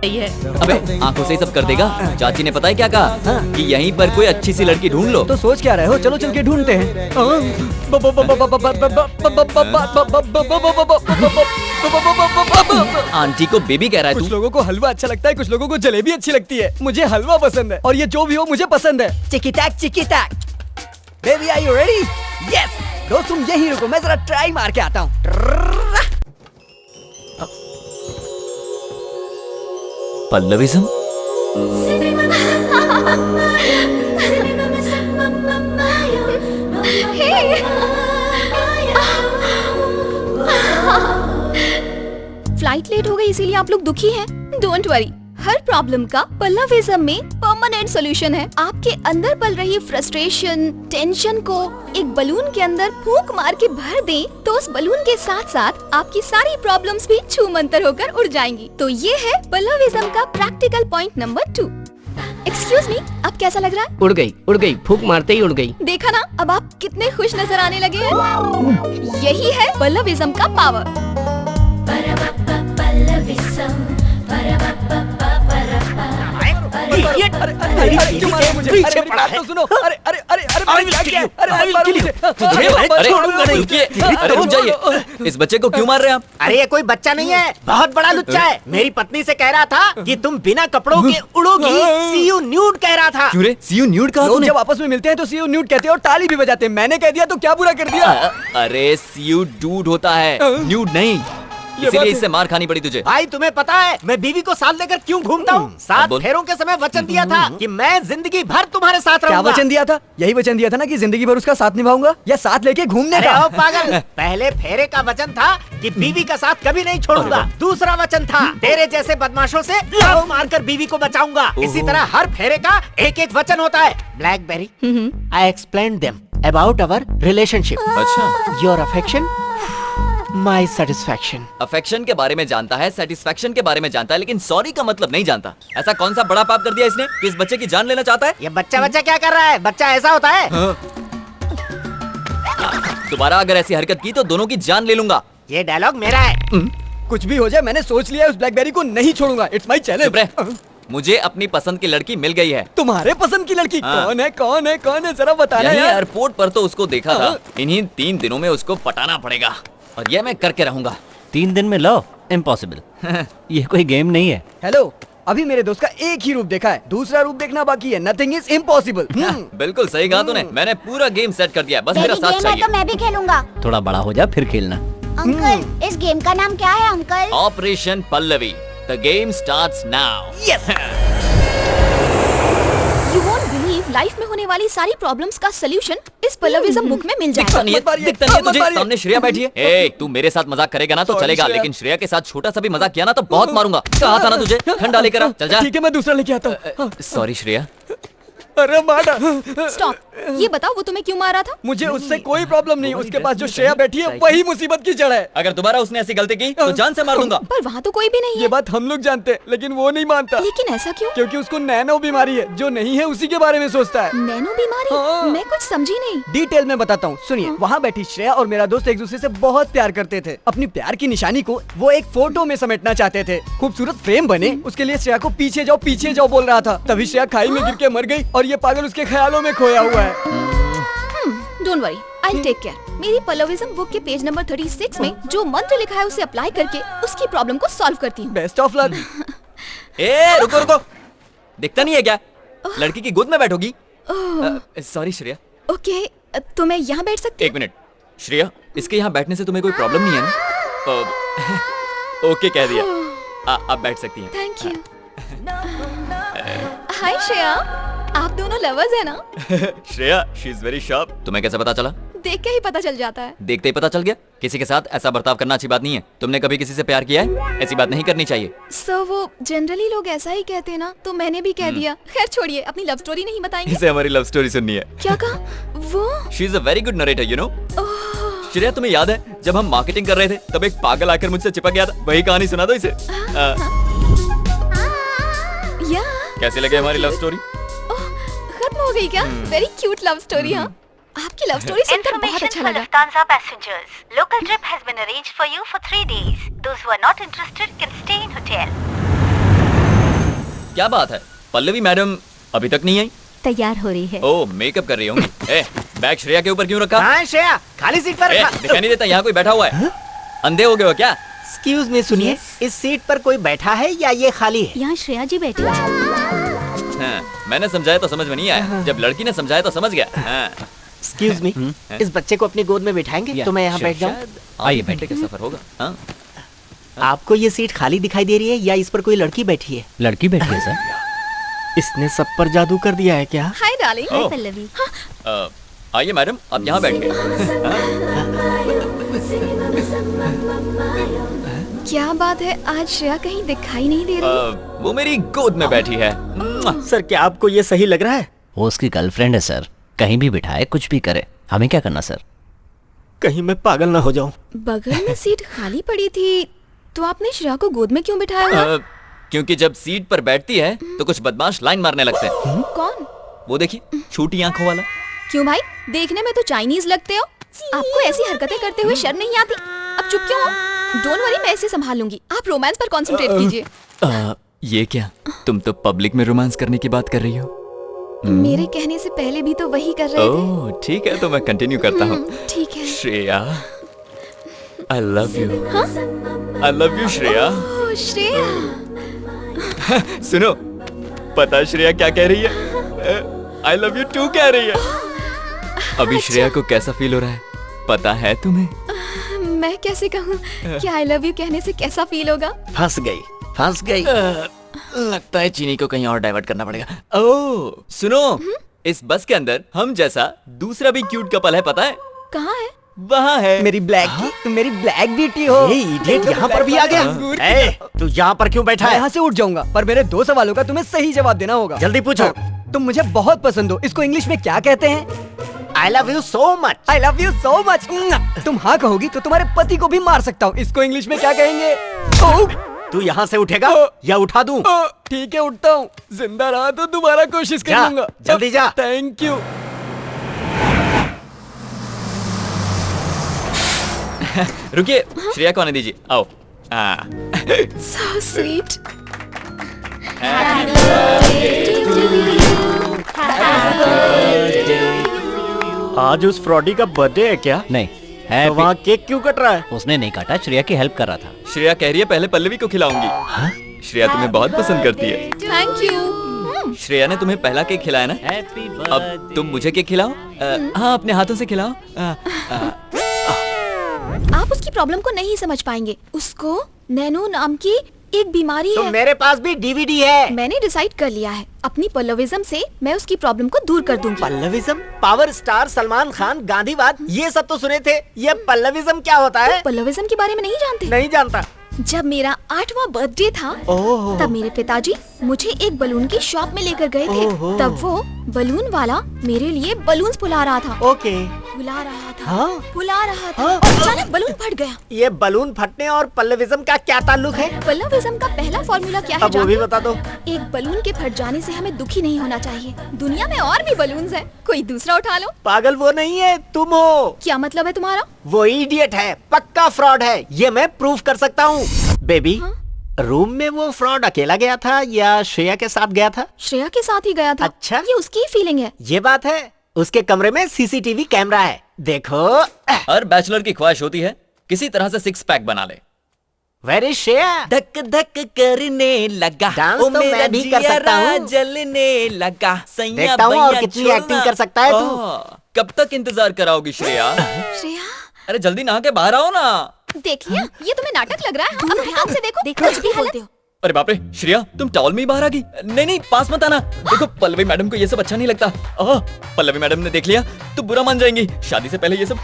है। अबे आंखों से ही सब कर देगा। चाची ने पता है क्या कहा कि यहीं पर कोई अच्छी सी लड़की ढूंढ लो। तो सोच क्या रहे हो, चलो चल के ढूंढते हैं। आंटी को बेबी कह रहा है कुछ तू। लोगों को हलवा अच्छा लगता है, कुछ लोगों को जलेबी अच्छी लगती है। मुझे हलवा पसंद है और ये जो भी हो मुझे पसंद है। चिकी टैक baby, are you ready? Yes दोस्त, तुम यहीं रुको, मैं जरा ट्राई मार के आता हूँ। पल्लविज्म। फ्लाइट लेट हो गई इसीलिए आप लोग दुखी हैं। डोंट वरी, हर प्रॉब्लम का पल्लविज्म में परमानेंट सॉल्यूशन है। आपके अंदर पल रही फ्रस्ट्रेशन, टेंशन को एक बलून के अंदर फूंक मार के भर दें, तो उस बलून के साथ साथ आपकी सारी प्रॉब्लम्स भी छूमंतर होकर उड़ जाएंगी। तो ये है पल्लविज्म का practical point number 2। Excuse me, अब कैसा लग रहा है? उड़ गई, फूंक मारते ही उड़ गई। देखा ना, अब आप कितने खुश नजर आने लगे हैं। यही है पल्लविज्म का पावर। क्यों मारे मुझे? अरे मेरी बात तो सुनो। अरे अरे अरे अरे मैंने क्या किया? अरे मत मारो मुझे। अरे रुकिए, अरे रुक जाइए। इस बच्चे को क्यों मार रहे हैं आप? अरे ये कोई बच्चा नहीं है, बहुत बड़ा लुच्चा है। मेरी पत्नी से कह रहा था कि तुम बिना कपड़ों के उड़ोगी। सी यू न्यूड कह रहा था। क्यों रे? सी यू न्यूड कहा लोग तूने? जब आपस में मिलते हैं तो सी यू न्यूड कहते हैं और ताली भी बजाते हैं। मैंने कह दिया तो क्या बुरा कर दिया? अरे सी यू डूड होता है, न्यूड नहीं। इसीलिए इससे मार खानी पड़ी तुझे। भाई तुम्हें पता है मैं बीवी को साथ लेकर क्यों घूमता हूँ? 7 बोल। फेरों के समय वचन दिया था कि मैं जिंदगी भर तुम्हारे साथ क्या रहूंगा। वचन दिया था? यही वचन दिया था ना कि जिंदगी भर उसका साथ निभाऊंगा, या साथ लेके घूमने अरे का? ओ पागल, पहले फेरे का वचन था कि बीवी का साथ कभी नहीं छोड़ूंगा। दूसरा वचन था तेरे जैसे बदमाशों से लात मारकर बीवी को बचाऊंगा। इसी तरह हर फेरे का एक एक वचन होता है। Blackberry, I explain them about our relationship. अच्छा, your affection, my satisfaction. Affection के बारे में जानता है, सेटिस्फेक्शन के बारे में जानता है, लेकिन सॉरी का मतलब नहीं जानता। ऐसा कौन सा बड़ा पाप कर दिया इसने कि इस बच्चे की जान लेना चाहता है? ये बच्चा क्या कर रहा है? बच्चा ऐसा होता है? दोबारा अगर ऐसी हरकत की तो दोनों की जान ले लूंगा। ये डायलॉग मेरा है। कुछ भी हो जाए, मैंने सोच लिया है, उस ब्लैकबेरी को नहीं छोड़ूंगा। इट्स माय चुप रह। चैलेंज। मुझे अपनी पसंद की लड़की मिल गई है। तुम्हारे पसंद की लड़की हाँ। कौन है? कौन है? कौन है? जरा बताना यही यार। एयरपोर्ट पर तो उसको देखा था। इन्हीं 3 दिनों में उसको पटाना पड़ेगा और ये मैं करके रहूंगा। 3 दिन में लो? इम्पॉसिबल। ये कोई गेम नहीं है। हेलो, अभी मेरे दोस्त का एक ही रूप देखा है, दूसरा रूप देखना बाकी है। Nothing is impossible. बिल्कुल सही कहा तूने। मैंने पूरा गेम सेट कर दिया है, बस मेरा साथ गेम है चाहिए। तो मैं भी खेलूंगा। थोड़ा बड़ा हो जा फिर खेलना। अंकल, इस गेम का नाम क्या है uncle? Operation Pallavi. The game starts now. Yes. You won't believe, life में होने वाली सारी प्रॉब्लम्स का सॉल्यूशन इस पल्लविज्म बुक में मिल दिखता जाएगा। नहीं है, मत मारिए, दिखता नहीं है मत तुझे? मारिए। सामने श्रेया बैठी है। ए, तू मेरे साथ मजाक करेगा ना तो Sorry, चलेगा, श्रेया। लेकिन श्रेया के साथ छोटा सा भी मजाक किया ना तो बहुत मारूंगा। कहा था ना तुझे, ठंडा लेकर आ। चल जा। ठीक है, मैं दूसरा लेके आता हूँ। सॉरी श्रेया। अरे मारा। स्टॉप, ये बताओ वो तुम्हें क्यों मारा था? मुझे उससे कोई प्रॉब्लम नहीं, उसके पास जो श्रेया बैठी है वही मुसीबत की जड़ है। अगर दोबारा उसने ऐसी गलती की तो जान से मार दूंगा। पर वहाँ तो कोई भी नहीं ये है। बात हम लोग जानते हैं, लेकिन वो नहीं मानता। लेकिन ऐसा क्यों? क्योंकि उसको नैनो बीमारी है, जो नहीं है उसी के बारे में सोचता है। नैनो बीमारी? हाँ। मैं कुछ समझी नहीं। डिटेल में बताता हूँ, सुनिए। वहाँ बैठी श्रेया और मेरा दोस्त एक दूसरे से बहुत प्यार करते थे। अपनी प्यार की निशानी को वो एक फोटो में समेटना चाहते थे। खूबसूरत फ्रेम बने, उसके लिए श्रेया को पीछे जाओ बोल रहा था। तभी श्रेया खाई में गिर के मर गई और ये पागल उसके ख्यालों में खोया हुआ है। Don't worry, I take care. मेरी पल्लविज्म बुक के पेज नंबर 36 में जो मंत्र लिखा है उसे अप्लाई करके उसकी प्रॉब्लम को सॉल्व करती हूँ। Best of luck. ए रुको रुको, दिखता नहीं है क्या? लड़की की गोद में बैठोगी? सॉरी श्रेया। ओके, तो मैं यहाँ बैठ सकती 1 मिनट श्रेया, इसके यहाँ बैठने से तुम्हें कोई प्रॉब्लम नहीं है ना? ओके कह दिया। आप बैठ सकती हैं। Thank you. हाय श्रेया, आप दोनों लवर्स है ना? Shreya, she is very sharp. तुम्हें कैसे पता चला? देख के ही पता चल जाता है। देखते ही पता चल गया? किसी के साथ ऐसा बर्ताव करना अच्छी बात नहीं है। तुमने कभी किसी से प्यार किया है? ऐसी बात नहीं करनी चाहिए। सर, वो जनरली लोग ऐसा ही कहते हैं ना, तो मैंने भी कह दिया। खैर छोड़िए, अपनी लव स्टोरी नहीं बताएंगे? इसे हमारी लव स्टोरी सुननी है। क्या कहा वो? She is a very good narrator, you know. Shreya, तुम्हें याद है जब हम मार्केटिंग कर रहे थे तब एक पागल आकर मुझसे चिपक गया था? वही कहानी सुना दो इसे। या कैसी लगे हमारी लव स्टोरी? खत्म हो गई क्या? Very cute love story. हाँ, आपकी लव स्टोरी सुनकर बहुत अच्छा लगा। Lufthansa passengers, local trip has been arranged for you for 3 days. Those who are not interested can stay in hotel. क्या बात है, पल्लवी मैडम अभी तक नहीं आई? तैयार हो रही है। ओह, मेकअप कर रही होंगी। बैग श्रेया के ऊपर क्यों रखा? हाँ श्रेया, खाली सीट पर रखा। दिखाई नहीं देता यहाँ कोई बैठा हुआ है? अंधे हो गए हो क्या? एक्सक्यूज मी, सुनिए, इस सीट पर कोई बैठा है या ये खाली है? यहाँ श्रेया जी बैठी है। हाँ, मैंने समझाया तो समझ में नहीं आया, जब लड़की ने समझाया तो समझ गया। हाँ। एक्सक्यूज मी, इस बच्चे को अपनी गोद में बिठाएंगे तो मैं यहाँ बैठ जाऊँ? आइए, बैठे का सफर होगा। हाँ? आपको ये सीट खाली दिखाई दे रही है या इस पर कोई लड़की बैठी है? लड़की बैठी है सर। इसने सब पर जादू कर दिया है क्या? Hi darling. ओह। पल्लवी। आइए मैडम, आप यहाँ बैठ गए। क्या बात है, आज श्रेया कहीं दिखाई नहीं दे रही। वो मेरी गोद में बैठी है। सर, क्या आपको ये सही लग रहा है? वो उसकी गर्लफ्रेंड है सर, कहीं भी बिठाए कुछ भी करे, हमें क्या करना सर? कहीं मैं पागल ना हो जाऊं। बगल में सीट खाली पड़ी थी, तो आपने श्रेया को गोद में क्यों बिठाया हुआ? क्योंकि जब सीट पर बैठती है तो कुछ बदमाश लाइन मारने लगते हैं। कौन? वो देखिए, छोटी आंखों वाला। क्यों भाई, देखने में तो चाइनीज लगते हो। आपको ऐसी हरकतें करते हुए शर्म नहीं आती? अब चुप क्यों हो? डोंट वरी, मैं इसे संभाल लूंगी। आप रोमांस पर कंसंट्रेट कीजिए। ये क्या, तुम तो पब्लिक में रोमांस करने की बात कर रही हो? मेरे कहने से पहले भी तो वही कर रहे थे। ओह ठीक है, तो मैं कंटिन्यू करता हूँ। ठीक है। Shreya, I love you. I love you Shreya. Oh, Shreya. सुनो, पता है श्रेया क्या कह रही है? आई लव यू टू कह रही है। अभी श्रेया को कैसा फील हो रहा है पता है तुम्हें? मैं कैसे कहूँ कि आई लव यू कहने से कैसा फील होगा? फंस गई, फंस गई। लगता है चीनी को कहीं और डाइवर्ट करना पड़ेगा। ओह सुनो, इस बस के अंदर हम जैसा दूसरा भी क्यूट कपल है, पता है? कहाँ है? वहाँ है। मेरी ब्लैक ब्यूटी हो। ये इडियट यहाँ पर भी आ गया। ए, तू यहाँ पर क्यों बैठा मैं है? यहाँ से उठ जाऊंगा, पर मेरे 2 सवालों का तुम्हें सही जवाब देना होगा। जल्दी पूछो। तुम मुझे बहुत पसंद हो, इसको इंग्लिश में क्या कहते हैं? आई love you so much. I love you so much. तुम हाँ कहोगी तो तुम्हारे पति को भी मार सकता हूँ, इसको इंग्लिश में क्या कहेंगे? तू यहाँ से उठेगा या उठा दूं? ठीक है, उठता हूँ। जिंदा रहा तो दोबारा कोशिश जा, करूंगा। जल्दी जा। Thank you. रुकिए, श्रेया को आने दीजिए। आओ। So sweet. आज उस फ्रॉडी का बर्थडे है क्या? नहीं है। तो वहाँ केक क्यों कट रहा है? उसने नहीं काटा, श्रेया की हेल्प कर रहा था। श्रेया कह रही है पहले पल्लवी को खिलाऊंगी। श्रेया तुम्हें बहुत पसंद करती है। Thank you. श्रेया ने तुम्हें पहला केक खिलाया ना? हैप्पी अब तुम मुझे केक खिलाओ। हाँ, अपने हाथों से खिलाओ। आप उसकी प्रॉब्लम को नहीं समझ पाएंगे। उसको नैनो नाम की एक बीमारी तो है। मेरे पास भी डीवीडी है। मैंने डिसाइड कर लिया है, अपनी पल्लविज्म से मैं उसकी प्रॉब्लम को दूर कर दूंगी। पल्लविज्म? पावर स्टार सलमान खान, गांधीवाद, ये सब तो सुने थे। ये पल्लविज्म क्या होता है? पल्लविज्म के बारे में नहीं जानते? नहीं जानता। जब मेरा 8वां बर्थडे था, ओह। तब मेरे पिताजी मुझे एक बलून की शॉप में लेकर गए थे। ओहो। तब वो बलून वाला मेरे लिए बलून्स फुला रहा था। ओके। फुला रहा था, हाँ? फुला रहा था, हाँ? और अचानक बलून फट गया। ये बलून फटने और पल्लविज्म का क्या ताल्लुक है? पल्लविज्म का पहला फॉर्मूला क्या है अब वो भी जानते बता दो। हो? एक बलून के फट जाने से हमें दुखी नहीं होना चाहिए। दुनिया में और भी बलून्स हैं, कोई दूसरा उठा लो। पागल वो नहीं है, तुम हो। क्या मतलब है तुम्हारा? वो इडियट है, पक्का फ्रॉड है, ये मैं प्रूफ कर सकता हूँ। बेबी, रूम में वो फ्रॉड अकेला गया था या श्रेया के साथ गया था? श्रेया के साथ ही गया था। अच्छा। ये उसकी ही फीलिंग है। ये बात है। उसके कमरे में सीसीटीवी कैमरा है, देखो। हर बैचलर की ख्वाहिश होती है किसी तरह से 6 पैक बना ले। Where is Shreya? धक धक करने लगा, डांस ओ तो मैं मेरा भी कर सकता जियरा हूँ। जलने लगा, सैया देखता हूँ और भैया कितनी छोड़ना। एक्टिंग कर सकता है तू। कब तक इंतजार कराओगी श्रेया? श्रेया, अरे जल्दी नहा के बाहर आओ ना। देख लिया, ये तुम्हें नाटक लग रहा है। अब ध्यान से देखो, कुछ भी बोलते हो। अरे बाप रे श्रेया, तुम टॉवल में ही बाहर आ गई। नहीं पास मत आना। देखो पल्लवी मैडम को ये सब अच्छा नहीं लगता। पल्लवी मैडम ने देख लिया तो बुरा मान जाएंगी। शादी से पहले ये सब